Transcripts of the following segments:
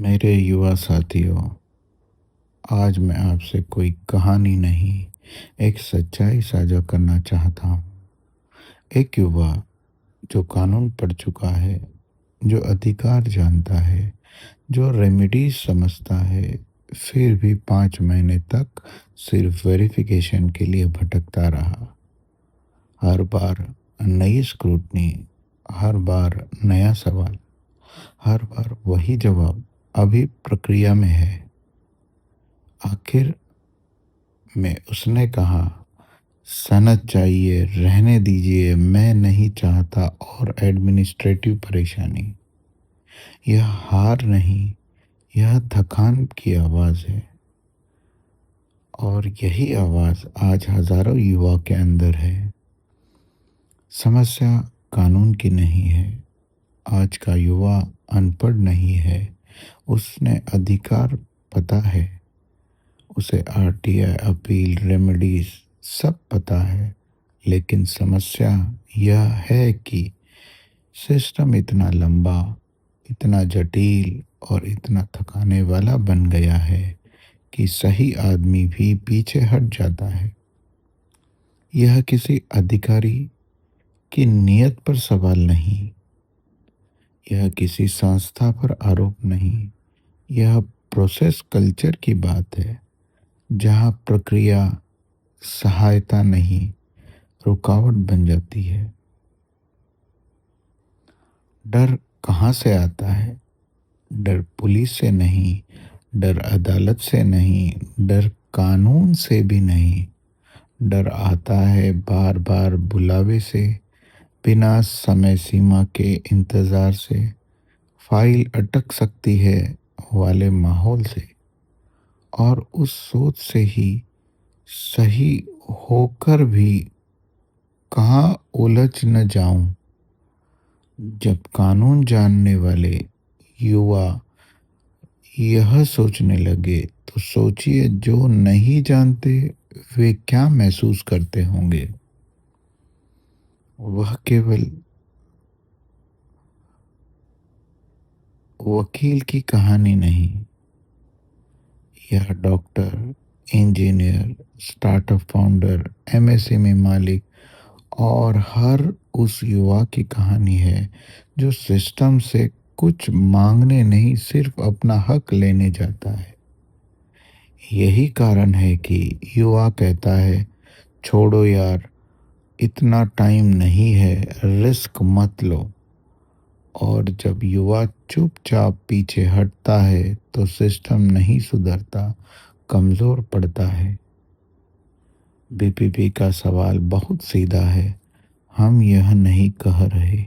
मेरे युवा साथियों, आज मैं आपसे कोई कहानी नहीं, एक सच्चाई साझा करना चाहता हूँ। एक युवा जो कानून पढ़ चुका है, जो अधिकार जानता है, जो रेमेडीज समझता है, फिर भी 5 महीने तक सिर्फ वेरिफिकेशन के लिए भटकता रहा। हर बार नई स्क्रूटनी, हर बार नया सवाल, हर बार वही जवाब अभी प्रक्रिया में है। आखिर में उसने कहा, सनद चाहिए, रहने दीजिए, मैं नहीं चाहता और एडमिनिस्ट्रेटिव परेशानी। यह हार नहीं, यह थकान की आवाज़ है। और यही आवाज़ आज हज़ारों युवा के अंदर है। समस्या कानून की नहीं है। आज का युवा अनपढ़ नहीं है, उसने अधिकार पता है। उसे आरटीआई, अपील, रेमेडीज सब पता है। लेकिन समस्या यह है कि सिस्टम इतना लंबा, इतना जटिल और इतना थकाने वाला बन गया है कि सही आदमी भी पीछे हट जाता है। यह किसी अधिकारी की नीयत पर सवाल नहीं, यह किसी संस्था पर आरोप नहीं, यह प्रोसेस कल्चर की बात है, जहाँ प्रक्रिया सहायता नहीं, रुकावट बन जाती है। डर कहाँ से आता है? डर पुलिस से नहीं, डर अदालत से नहीं, डर कानून से भी नहीं। डर आता है बार बार बुलावे से, बिना समय सीमा के इंतज़ार से, फाइल अटक सकती है वाले माहौल से, और उस सोच से ही सही होकर भी कहाँ उलझ न जाऊं। जब कानून जानने वाले युवा यह सोचने लगे, तो सोचिए जो नहीं जानते वे क्या महसूस करते होंगे। वह केवल वकील की कहानी नहीं, यह doctor, engineer, startup founder, MSME मालिक और हर उस युवा की कहानी है जो सिस्टम से कुछ मांगने नहीं, सिर्फ अपना हक लेने जाता है। यही कारण है कि युवा कहता है, छोड़ो यार, इतना टाइम नहीं है, रिस्क मत लो। और जब युवा चुपचाप पीछे हटता है तो सिस्टम नहीं सुधरता, कमज़ोर पड़ता है। बीपीपी का सवाल बहुत सीधा है। हम यह नहीं कह रहे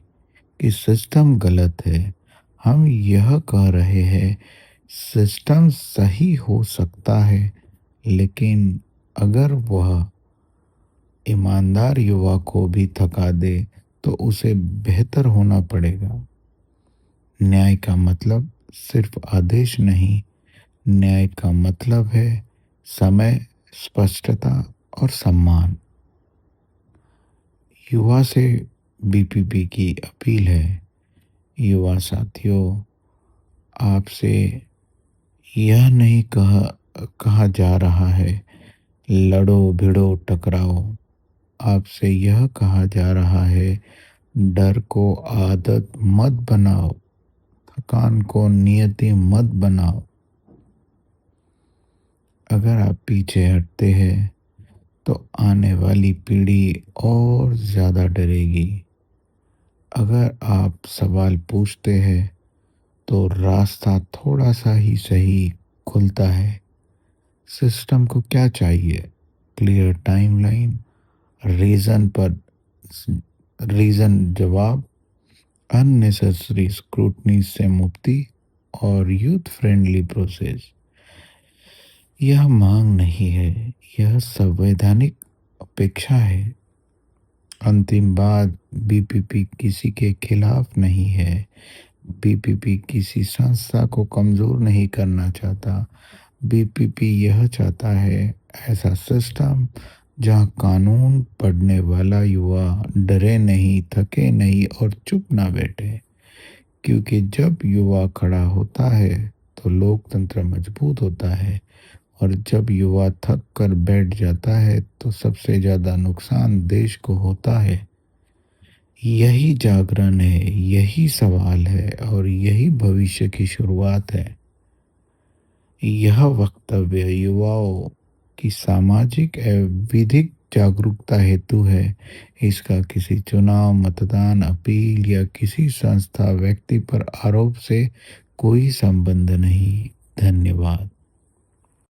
कि सिस्टम गलत है, हम यह कह रहे हैं सिस्टम सही हो सकता है, लेकिन अगर वह ईमानदार युवा को भी थका दे तो उसे बेहतर होना पड़ेगा। न्याय का मतलब सिर्फ आदेश नहीं, न्याय का मतलब है समय, स्पष्टता और सम्मान। युवा से बीपीपी की अपील है, युवा साथियों, आपसे यह नहीं कहा जा रहा है लड़ो भिड़ो टकराओ। आपसे यह कहा जा रहा है, डर को आदत मत बनाओ, थकान को नियति मत बनाओ। अगर आप पीछे हटते हैं तो आने वाली पीढ़ी और ज़्यादा डरेगी। अगर आप सवाल पूछते हैं तो रास्ता थोड़ा सा ही सही खुलता है। सिस्टम को क्या चाहिए? क्लियर टाइमलाइन, रीज़न पर रीज़न जवाब, अननेसेसरी स्क्रूटनी से मुक्ति और यूथ फ्रेंडली प्रोसेस। यह मांग नहीं है, यह संवैधानिक अपेक्षा है। अंतिम बात, बीपीपी किसी के खिलाफ नहीं है। बीपीपी किसी संस्था को कमज़ोर नहीं करना चाहता। बीपीपी यह चाहता है ऐसा सिस्टम जहां कानून पढ़ने वाला युवा डरे नहीं, थके नहीं और चुप ना बैठे। क्योंकि जब युवा खड़ा होता है तो तो लोकतंत्र मजबूत होता है, और जब युवा थक कर बैठ जाता है तो सबसे ज़्यादा नुकसान देश को होता है। यही जागरण है, यही सवाल है, और यही भविष्य की शुरुआत है। यह वक्तव्य युवाओं की सामाजिक एवं विधिक जागरूकता हेतु है। इसका किसी चुनाव, मतदान, अपील या किसी संस्था व्यक्ति पर आरोप से कोई संबंध नहीं। धन्यवाद।